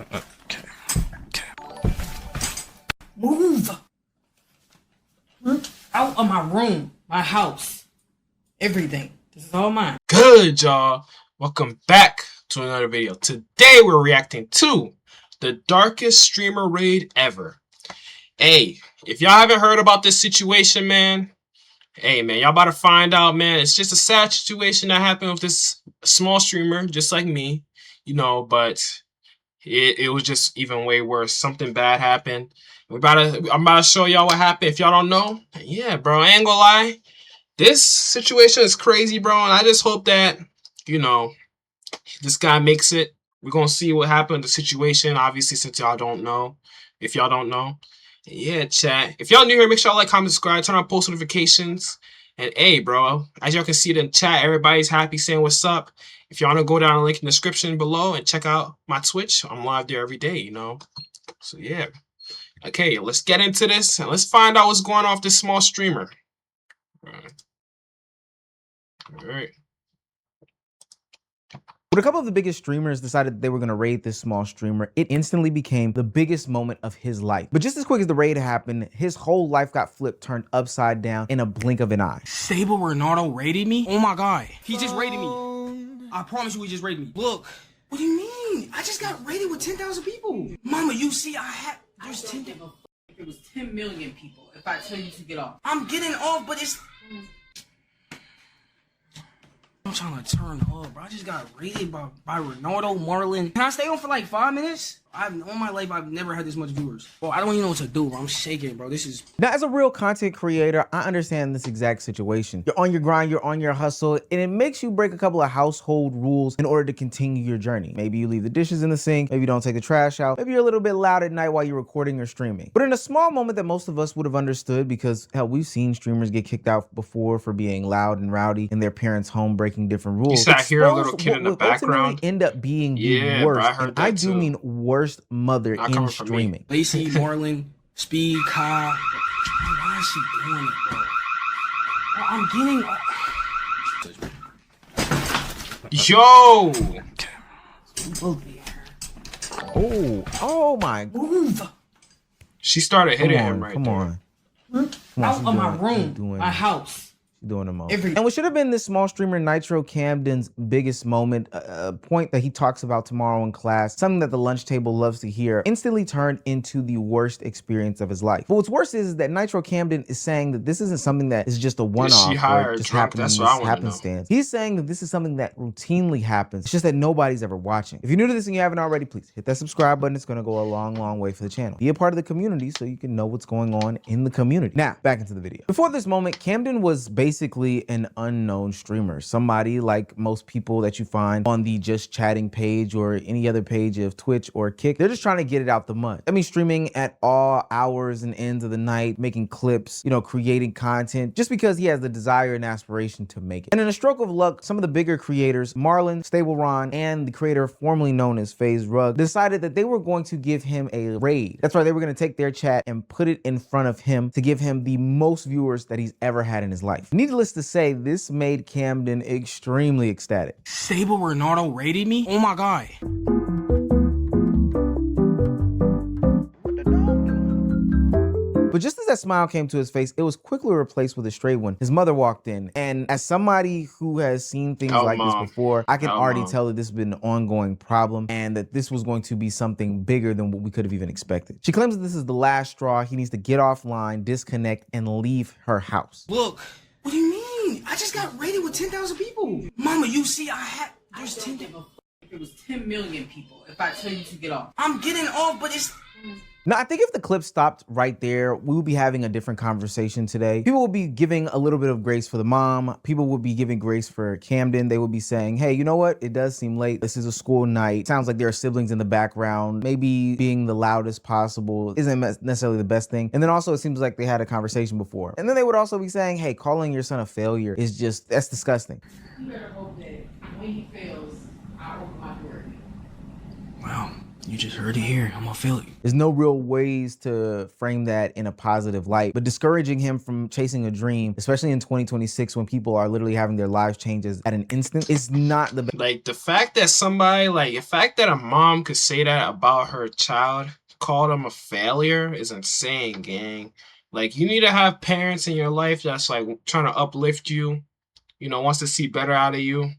Okay. Okay. Move out of my room, my house, everything. This is all mine. Good, y'all. Welcome back to another video. Today we're reacting to the darkest streamer raid ever. Hey, if y'all haven't heard about this situation, man, hey, man, y'all about to find out, man. It's just a sad situation that happened with this small streamer, just like me, you know, but it was just even way worse. Something bad happened. I'm about to show y'all what happened. If y'all don't know, yeah, bro, I ain't gonna lie. This situation is crazy, bro, and I just hope that, you know, this guy makes it. We're gonna see what happened in the situation, obviously, since y'all don't know. If y'all don't know. Yeah, chat. If y'all new here, make sure y'all like, comment, subscribe, turn on post notifications. And hey, bro, as y'all can see it in chat, everybody's happy saying what's up. If y'all wanna go down the link in the description below and check out my Twitch, I'm live there every day, you know. So yeah. Okay, let's get into this and let's find out what's going on with this small streamer. All right. When a couple of the biggest streamers decided they were going to raid this small streamer, it instantly became the biggest moment of his life. But just as quick as the raid happened, his whole life got flipped, turned upside down in a blink of an eye. Sable Ronaldo raided me? Oh my god. He just raided me. I promise you he just raided me. Look. What do you mean? I just got raided with 10,000 people. Mama, you see there's 10 people. If it was 10 million people, if I tell you to get off. I'm getting off, but it's... I'm trying to turn up, bro. I just got raided by Ronaldo, Marlon. Can I stay on for like 5 minutes? All my life, I've never had this much viewers. Bro, I don't even know what to do, bro. I'm shaking, bro. This is... Now, as a real content creator, I understand this exact situation. You're on your grind, you're on your hustle, and it makes you break a couple of household rules in order to continue your journey. Maybe you leave the dishes in the sink, maybe you don't take the trash out, maybe you're a little bit loud at night while you're recording or streaming. But in a small moment that most of us would have understood, because hell, we've seen streamers get kicked out before for being loud and rowdy in their parents' home, breaking different rules. You said I hear a little kid in the background. End up being yeah, the worst, bro, I heard and that I do too. mean worst mother in streaming. Lacey, Marlon, Speed, Kai. Why is she doing it, bro? I'm getting... Yo! Oh my. Move! She started hitting him right Come there. on. Out of my room, my house. Doing the most. And what should have been this small streamer Nitro Camden's biggest moment, a point that he talks about tomorrow in class, something that the lunch table loves to hear, instantly turned into the worst experience of his life. But what's worse is that Nitro Camden is saying that this isn't something that is just a one-off or just happening in this happenstance. He's saying that this is something that routinely happens. It's just that nobody's ever watching. If you're new to this and you haven't already, please hit that subscribe button. It's gonna go a long, long way for the channel. Be a part of the community so you can know what's going on in the community. Now, back into the video. Before this moment, Camden was basically an unknown streamer, somebody like most people that you find on the Just Chatting page or any other page of Twitch or Kick. They're just trying to get it out the mud. I mean, streaming at all hours and ends of the night, making clips, you know, creating content, just because he has the desire and aspiration to make it. And in a stroke of luck, some of the bigger creators, Marlon, Stable Ron, and the creator formerly known as FaZe Rug, decided that they were going to give him a raid. That's right, they were going to take their chat and put it in front of him to give him the most viewers that he's ever had in his life. Needless to say, this made Camden extremely ecstatic. Sable Ronaldo raided me? Oh my god. But just as that smile came to his face, it was quickly replaced with a straight one. His mother walked in, and as somebody who has seen things like this before, I can already tell that this has been an ongoing problem and that this was going to be something bigger than what we could have even expected. She claims that this is the last straw. He needs to get offline, disconnect, and leave her house. Look, what do you mean? I just got raided with 10,000 people. Mama, you see there's 10 people. If it was 10 million people, if I tell you to get off. I'm getting off, but it's... Now, I think if the clip stopped right there, we would be having a different conversation today. People would be giving a little bit of grace for the mom. People would be giving grace for Camden. They would be saying, hey, you know what? It does seem late. This is a school night. Sounds like there are siblings in the background. Maybe being the loudest possible isn't necessarily the best thing. And then also it seems like they had a conversation before. And then they would also be saying, hey, calling your son a failure is just, that's disgusting. You better hope that when he fails, I open my door. Wow. You just heard it here. I'm gonna feel it. There's no real ways to frame that in a positive light, but discouraging him from chasing a dream, especially in 2026 when people are literally having their lives changes at an instant, is not the best. Like the fact that the fact that a mom could say that about her child, call them a failure, is insane, gang. Like you need to have parents in your life that's like trying to uplift you, wants to see better out of you.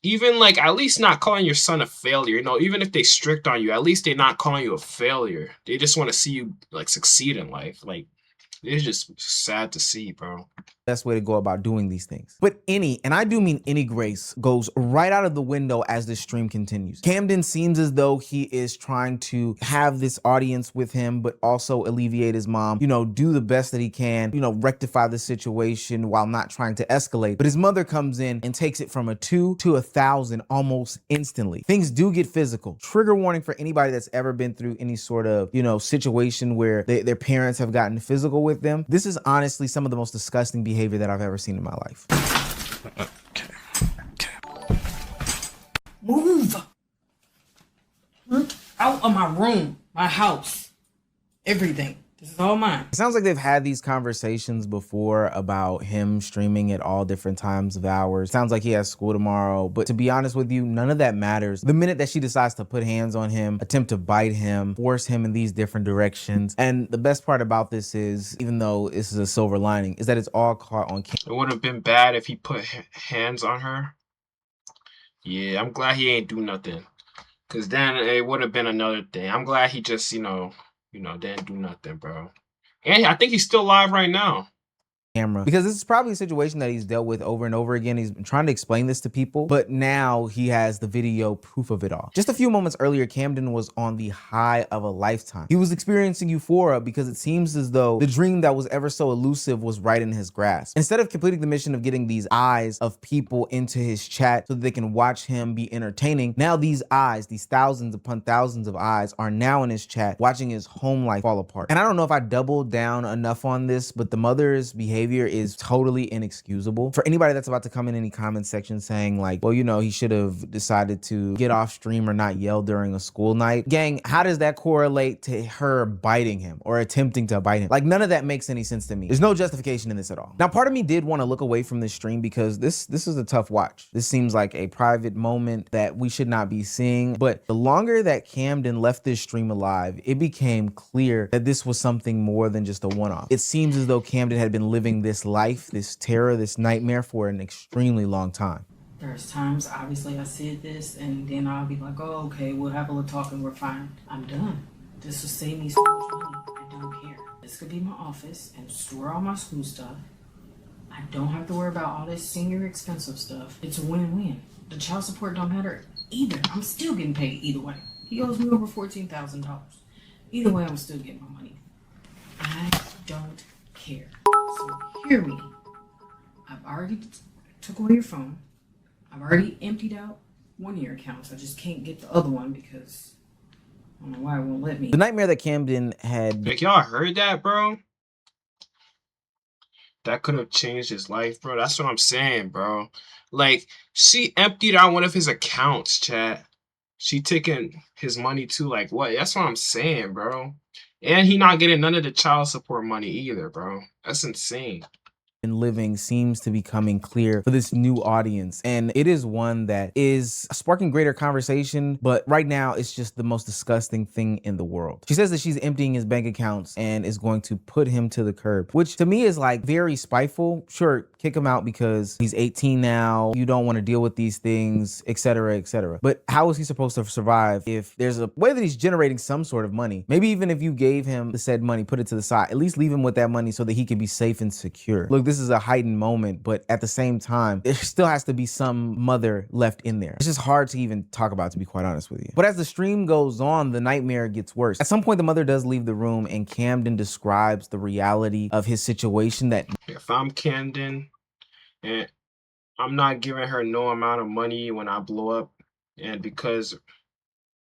Even like at least not calling your son a failure, even if they strict on you, at least they're not calling you a failure. They just want to see you like succeed in life. Like it's just sad to see, bro. Best way to go about doing these things. But and I do mean any grace, goes right out of the window as this stream continues. Camden seems as though he is trying to have this audience with him, but also alleviate his mom, do the best that he can, rectify the situation while not trying to escalate. But his mother comes in and takes it from a 2 to 1,000 almost instantly. Things do get physical. Trigger warning for anybody that's ever been through any sort of, situation where their parents have gotten physical with them. This is honestly some of the most disgusting behavior that I've ever seen in my life. Okay. Move out of my room, my house, everything. This is all mine. It sounds like they've had these conversations before about him streaming at all different times of hours. Sounds like he has school tomorrow, but to be honest with you, none of that matters. The minute that she decides to put hands on him, attempt to bite him, force him in these different directions. And the best part about this is, even though this is a silver lining, is that it's all caught on camera. It would have been bad if he put hands on her. Yeah, I'm glad he ain't do nothing. Cause then it would have been another thing. I'm glad he just, didn't do nothing, bro. And I think he's still alive right now. Camera, because this is probably a situation that he's dealt with over and over again. He's been trying to explain this to people, but now he has the video proof of it all. Just a few moments earlier, Camden was on the high of a lifetime. He was experiencing euphoria because it seems as though the dream that was ever so elusive was right in his grasp. Instead of completing the mission of getting these eyes of people into his chat so that they can watch him be entertaining, now these eyes, these thousands upon thousands of eyes, are now in his chat watching his home life fall apart. And I don't know if I doubled down enough on this, but the mother's behavior is totally inexcusable. For anybody that's about to come in any comment section saying like, well, he should have decided to get off stream or not yell during a school night. Gang, how does that correlate to her biting him or attempting to bite him? Like, none of that makes any sense to me. There's no justification in this at all. Now, part of me did want to look away from this stream because this is a tough watch. This seems like a private moment that we should not be seeing. But the longer that Camden left this stream alive, it became clear that this was something more than just a one-off. It seems as though Camden had been living this life, this terror, this nightmare for an extremely long time. There's times, obviously, I said this, and then I'll be like, oh, okay, we'll have a little talk and we're fine. I'm done. This will save me so much money. I don't care. This could be my office and store all my school stuff. I don't have to worry about all this senior expensive stuff. It's a win-win. The child support don't matter either. I'm still getting paid either way. He owes me over $14,000. Either way, I'm still getting my money. I don't care. So hear me. I've already took away your phone. I've already emptied out one of your accounts. I just can't get the other one because I don't know why it won't let me. The nightmare that Camden had. Like, y'all heard that, bro? That could have changed his life, bro. That's what I'm saying, bro. Like, she emptied out one of his accounts, chat. She taking his money too. Like, what? That's what I'm saying, bro. And he not getting none of the child support money either, bro. That's insane. And living seems to be coming clear for this new audience, and it is one that is sparking greater conversation, but right now it's just the most disgusting thing in the world. She says that she's emptying his bank accounts and is going to put him to the curb, which to me is like very spiteful. Sure, kick him out because he's 18 now, you don't want to deal with these things, etc., etc. But how is he supposed to survive if there's a way that he's generating some sort of money? Maybe even if you gave him the said money, put it to the side, at least leave him with that money so that he can be safe and secure. Look, this is a heightened moment, but at the same time, there still has to be some mother left in there. It's just hard to even talk about, to be quite honest with you. But as the stream goes on, the nightmare gets worse. At some point, the mother does leave the room and Camden describes the reality of his situation that if I'm Camden and I'm not giving her no amount of money when I blow up, and because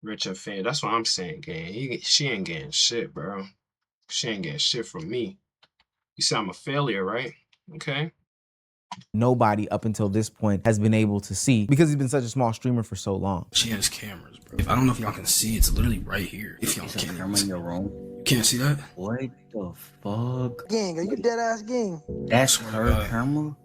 Richard fan, that's what I'm saying, gang. She ain't getting shit, bro. She ain't getting shit from me. You say I'm a failure, right? Okay. nobody up until this point has been able to see because he's been such a small streamer for so long. She has cameras, bro. I don't know if y'all can see. It's literally right here. If y'all It's a camera in your room. can't see that. What the fuck? Gang, are you dead ass gang? That's to her God. camera?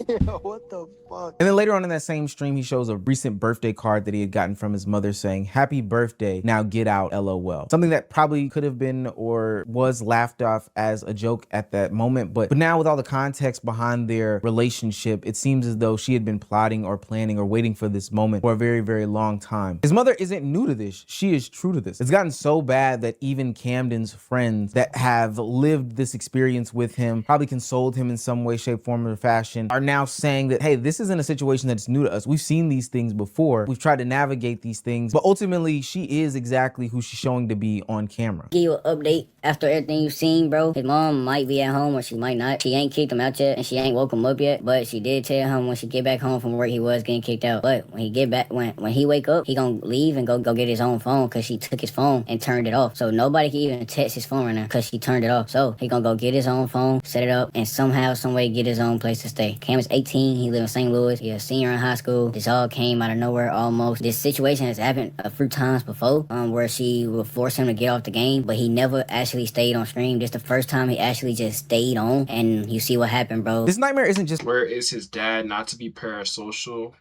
Yeah, what the fuck? And then later on in that same stream, he shows a recent birthday card that he had gotten from his mother saying, "Happy birthday, now get out, LOL." Something that probably could have been or was laughed off as a joke at that moment. But now with all the context behind their relationship, it seems as though she had been plotting or planning or waiting for this moment for a very, very long time. His mother isn't new to this. She is true to this. It's gotten so bad that even Camden's friends that have lived this experience with him, probably consoled him in some way, shape, form, or fashion, are now saying that, hey, this isn't a situation that's new to us. We've seen these things before. We've tried to navigate these things, but ultimately she is exactly who she's showing to be on camera. Give you an update after everything you've seen, bro. His mom might be at home or she might not. She ain't kicked him out yet and she ain't woke him up yet, but she did tell him when she get back home from work he was getting kicked out. But when he get back, when he wake up, he gonna leave and go get his own phone because she took his phone and turned it off. So nobody can even text his phone right now because she turned it off. So he gonna go get his own phone, set it up, and somehow, some way get his own place to stay. Cam is 18, he live in St. Louis, he a senior in high school. This all came out of nowhere almost. This situation has happened a few times before, where she would force him to get off the game, but he never actually stayed on stream. This the first time he actually just stayed on, and you see what happened, bro. This nightmare isn't just Where is his dad not to be parasocial?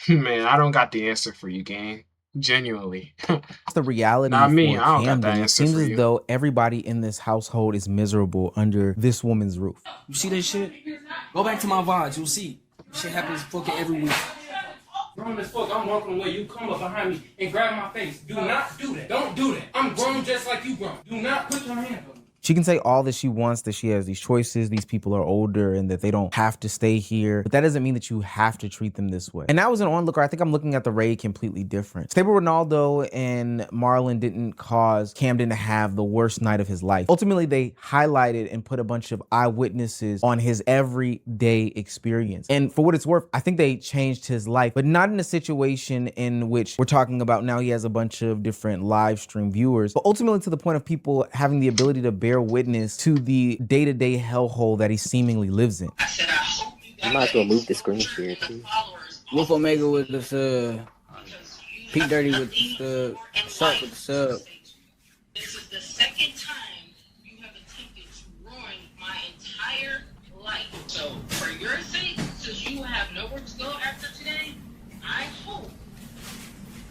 Man, I don't got the answer for you, gang. Genuinely. the reality Not me. for I don't got that Camden. It answer seems for as you. though everybody in this household is miserable under this woman's roof. You see this shit? Go back to my VODs. You'll see. Shit happens fucking every week. Grown as fuck, I'm walking away. You come up behind me and grab my face. Do not do that. Don't do that. I'm grown just like you grown. Do not put your hand on me. She can say all that she wants, that she has these choices, these people are older, and that they don't have to stay here. But that doesn't mean that you have to treat them this way. And now as an onlooker, I think I'm looking at the raid completely different. Stable Ronaldo and Marlon didn't cause Camden to have the worst night of his life. Ultimately, they highlighted and put a bunch of eyewitnesses on his everyday experience. And for what it's worth, I think they changed his life, but not in a situation in which we're talking about now he has a bunch of different live stream viewers, but ultimately to the point of people having the ability to bear witness to the day-to-day hellhole that he seemingly lives in. I might as well move the screen share too. Wolf Omega with the sub. Pete Dirty with the Shark with the sub. This is the second time you have attempted to ruin my entire life. So, for your sake, since you have nowhere to go after today, I hope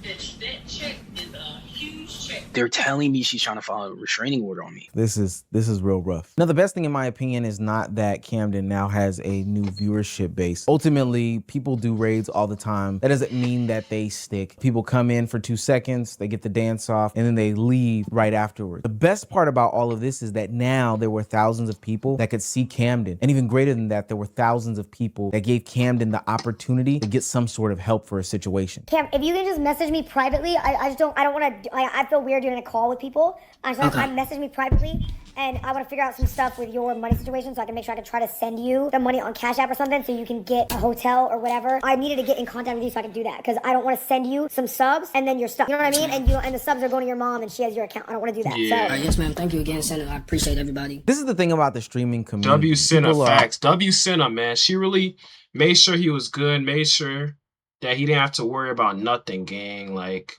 that check is a huge check. They're telling me she's trying to file a restraining order on me. This is real rough. Now, the best thing in my opinion is not that Camden now has a new viewership base. Ultimately, people do raids all the time. That doesn't mean that they stick. People come in for 2 seconds, they get the dance off, and then they leave right afterwards. The best part about all of this is that now there were thousands of people that could see Camden. And even greater than that, there were thousands of people that gave Camden the opportunity to get some sort of help for a situation. Cam, if you can just message me privately, I don't want to, I feel weird doing a call with people. So I message me privately, and I want to figure out some stuff with your money situation so I can make sure I can try to send you the money on Cash App or something so you can get a hotel or whatever. I needed to get in contact with you so I can do that because I don't want to send you some subs and then you're stuck. You know what I mean? And the subs are going to your mom and she has your account. I don't want to do that. Yeah. So. Yes, ma'am. Thank you again, Senator. I appreciate everybody. This is the thing about the streaming community. W Senna People are- facts. W Senna, man. She really made sure he was good, made sure that he didn't have to worry about nothing, gang. Like,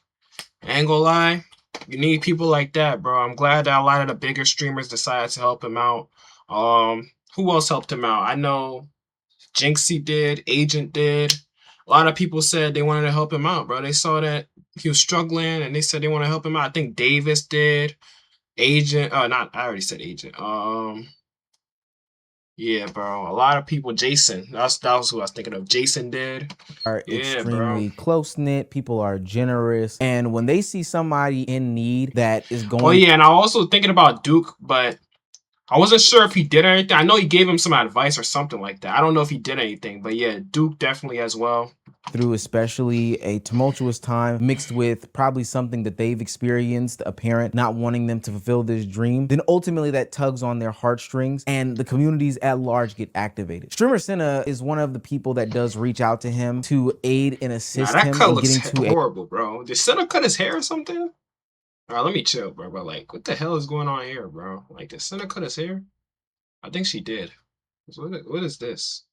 I ain't gonna lie, you need people like that, bro. I'm glad that a lot of the bigger streamers decided to help him out. Who else helped him out? I know Jinxie did, Agent did. A lot of people said they wanted to help him out, bro. They saw that he was struggling and they said they want to help him out. I think Davis did. Agent, I already said Agent. Yeah, bro. A lot of people. Jason. That was who I was thinking of. Jason did. Are Yeah, extremely close-knit, people are generous, and when they see somebody in need that is going Oh yeah, and I was also thinking about Duke, but I wasn't sure if he did anything. I know he gave him some advice or something like that. I don't know if he did anything, but yeah, Duke definitely as well. through especially a tumultuous time mixed with probably something that they've experienced, a parent not wanting them to fulfill this dream, then ultimately that tugs on their heartstrings and the communities at large get activated. Streamer Senna is one of the people that does reach out to him to aid and Nah, assist that him cut in looks getting to a horrible, bro. Did Senna cut his hair or something? All right, let me chill, bro. But like, what the hell is going on here, bro? Like, did Senna cut his hair? I think she did. What is this?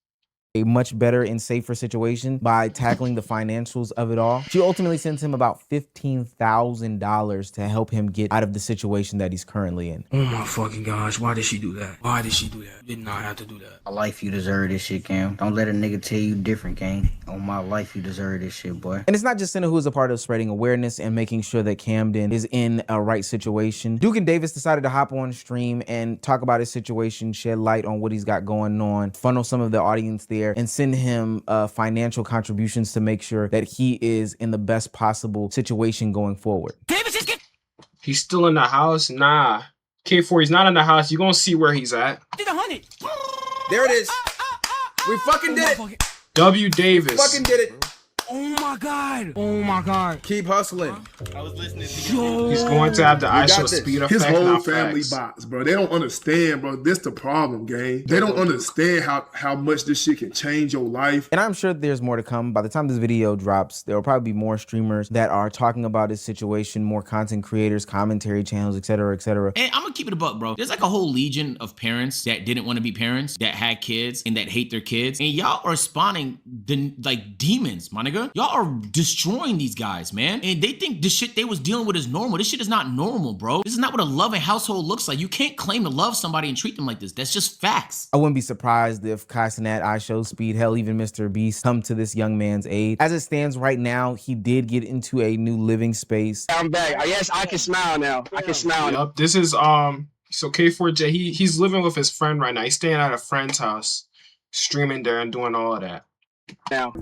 a much better and safer situation by tackling the financials of it all. She ultimately sends him about $15,000 to help him get out of the situation that he's currently in. Oh my fucking gosh, why did she do that? Why did she do that? You did not have to do that. My life, you deserve this shit, Cam. Don't let a nigga tell you different, gang. On my life, you deserve this shit, boy. And it's not just Senna who is a part of spreading awareness and making sure that Camden is in a right situation. Duke and Davis decided to hop on stream and talk about his situation, shed light on what he's got going on, funnel some of the audience there, and send him financial contributions to make sure that he is in the best possible situation going forward. He's still in the house? Nah. K4, he's not in the house. You're gonna see where he's at. Did 100. There it is. We fucking did it. W. Davis. Fucking did it. Oh my god. Oh my god. Keep hustling. I was listening to Yo. He's going to have the got ISO this. speed effect. his whole not family facts. bots, bro. They don't understand, bro. This the problem, gang. They don't understand how much this shit can change your life. And I'm sure there's more to come. By the time this video drops, there will probably be more streamers that are talking about his situation, more content creators, commentary channels, etc., etc. And I'm gonna keep it a buck, bro. There's like a whole legion of parents that didn't want to be parents, that had kids, and that hate their kids. And y'all are spawning like demons, my nigga. Y'all are destroying these guys, man. And they think the shit they was dealing with is normal. This shit is not normal, bro. This is not what a loving household looks like. You can't claim to love somebody and treat them like this. That's just facts. I wouldn't be surprised if Kai Cenat, iShow Speed, hell, even Mr. Beast come to this young man's aid. As it stands right now, he did get into a new living space. I'm back. Yes, I can smile now. I can smile. Yep. This is so K4J, he's living with his friend right now. He's staying at a friend's house, streaming there and doing all of that. Now.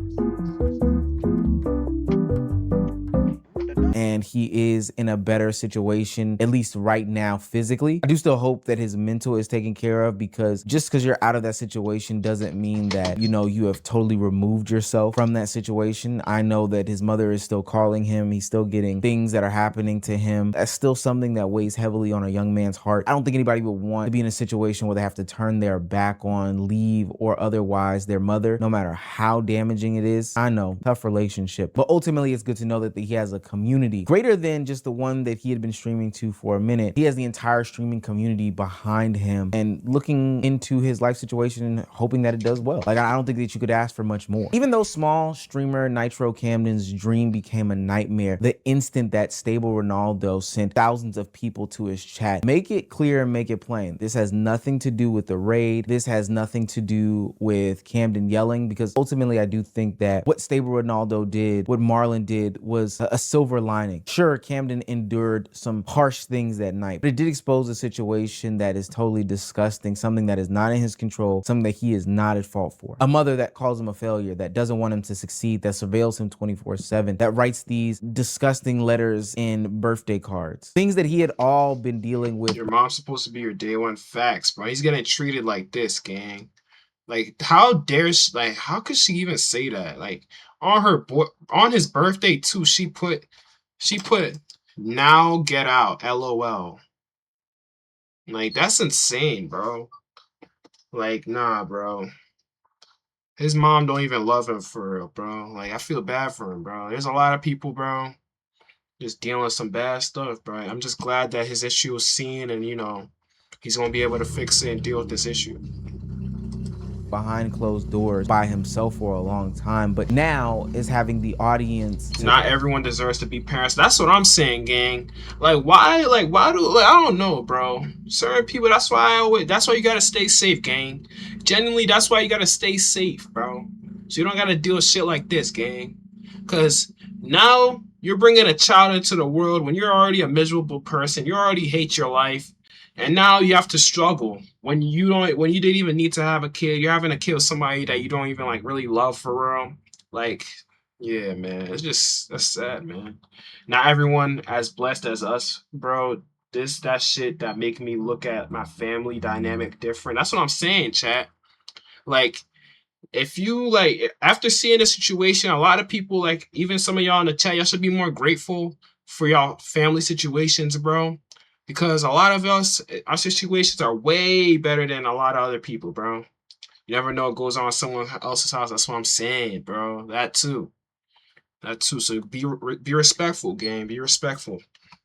And he is in a better situation, at least right now, physically. I do still hope that his mental is taken care of, because just because you're out of that situation doesn't mean that, you know, you have totally removed yourself from that situation. I know that his mother is still calling him. He's still getting things that are happening to him. That's still something that weighs heavily on a young man's heart. I don't think anybody would want to be in a situation where they have to turn their back on, leave, or otherwise their mother, no matter how damaging it is. I know, tough relationship. But ultimately, it's good to know that he has a community greater than just the one that he had been streaming to for a minute. He has the entire streaming community behind him and looking into his life situation and hoping that it does well. Like, I don't think that you could ask for much more. Even though small streamer Nitro Camden's dream became a nightmare the instant that Stable Ronaldo sent thousands of people to his chat, make it clear and make it plain. This has nothing to do with the raid. This has nothing to do with Camden yelling, because ultimately I do think that what Stable Ronaldo did, what Marlon did, was a silver lining. Sure, Camden endured some harsh things that night, but it did expose a situation that is totally disgusting, something that is not in his control, something that he is not at fault for. A mother that calls him a failure, that doesn't want him to succeed, that surveils him 24/7, that writes these disgusting letters in birthday cards. Things that he had all been dealing with. Your mom's supposed to be your day one. Facts, bro. He's getting treated like this, gang. Like, how dare she, like, how could she even say that? Like, on his birthday too, she put now get out, LOL. Like, that's insane, bro. Like, nah, bro. His mom don't even love him for real, bro. Like, I feel bad for him, bro. There's a lot of people, bro, just dealing with some bad stuff, bro. I'm just glad that his issue was seen and, you know, he's gonna be able to fix it and deal with this issue behind closed doors by himself for a long time, but now is having the audience. Not everyone deserves to be parents. That's what I'm saying, gang. Like, why do, like, I don't know, bro. Certain people, that's why you gotta stay safe, gang. Genuinely, that's why you gotta stay safe, bro. So you don't gotta deal with shit like this, gang. Cause now you're bringing a child into the world when you're already a miserable person. You already hate your life. And now you have to struggle when you didn't even need to have a kid. You're having to kill somebody that you don't even like really love for real. Like, yeah, man, that's sad, man. Not everyone as blessed as us, bro. That shit that make me look at my family dynamic different. That's what I'm saying, chat. Like, if you like, after seeing this situation, a lot of people, like even some of y'all in the chat, y'all should be more grateful for y'all family situations, bro. Because a lot of us, our situations are way better than a lot of other people, bro. You never know what goes on in someone else's house. That's what I'm saying, bro. That too. So be respectful, gang. Be respectful.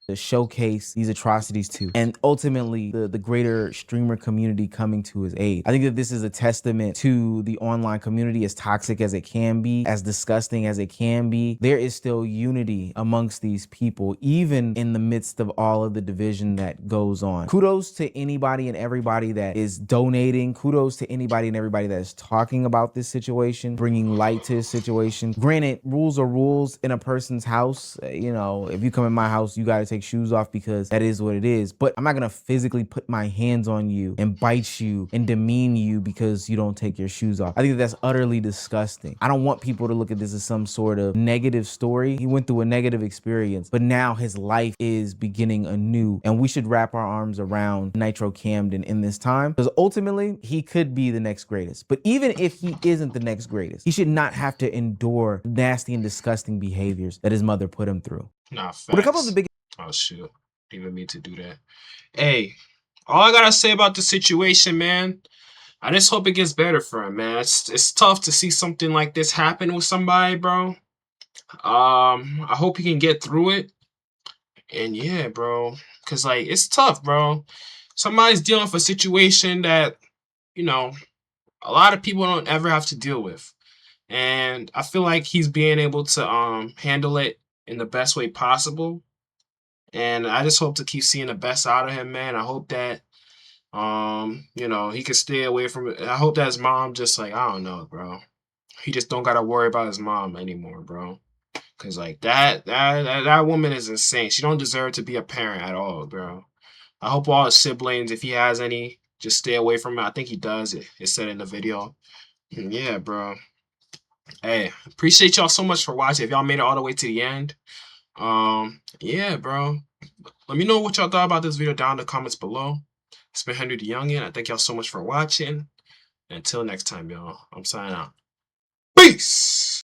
to showcase these atrocities to, and ultimately the greater streamer community coming to his aid. I think that this is a testament to the online community, as toxic as it can be, as disgusting as it can be. There is still unity amongst these people, even in the midst of all of the division that goes on. Kudos to anybody and everybody that is donating. Kudos to anybody and everybody that is talking about this situation, bringing light to this situation. Granted, rules are rules in a person's house. You know, if you come in my house, you got to take shoes off because that is what it is. But I'm not going to physically put my hands on you and bite you and demean you because you don't take your shoes off. I think that's utterly disgusting. I don't want people to look at this as some sort of negative story. He went through a negative experience, but now his life is beginning anew, and we should wrap our arms around Nitro Camden in this time, because ultimately he could be the next greatest. But even if he isn't the next greatest, he should not have to endure nasty and disgusting behaviors that his mother put him through. Nah, facts. But a couple of the big Oh shoot, didn't even mean to do that. Hey, all I gotta say about the situation, man, I just hope it gets better for him, man. It's tough to see something like this happen with somebody, bro. I hope he can get through it. And yeah, bro, cause like it's tough, bro. Somebody's dealing with a situation that, you know, a lot of people don't ever have to deal with. And I feel like he's being able to handle it in the best way possible. And I just hope to keep seeing the best out of him, man. I hope that you know, he can stay away from it. I hope that his mom just like, I don't know, bro. He just don't gotta worry about his mom anymore, bro. Cause like that woman is insane. She don't deserve to be a parent at all, bro. I hope all his siblings, if he has any, just stay away from it. I think he does. It said in the video. And yeah, bro. Hey, appreciate y'all so much for watching. If y'all made it all the way to the end. Yeah, bro. Let me know what y'all thought about this video down in the comments below. It's been Henry the Youngin. I thank y'all so much for watching. Until next time, y'all. I'm signing out. Peace!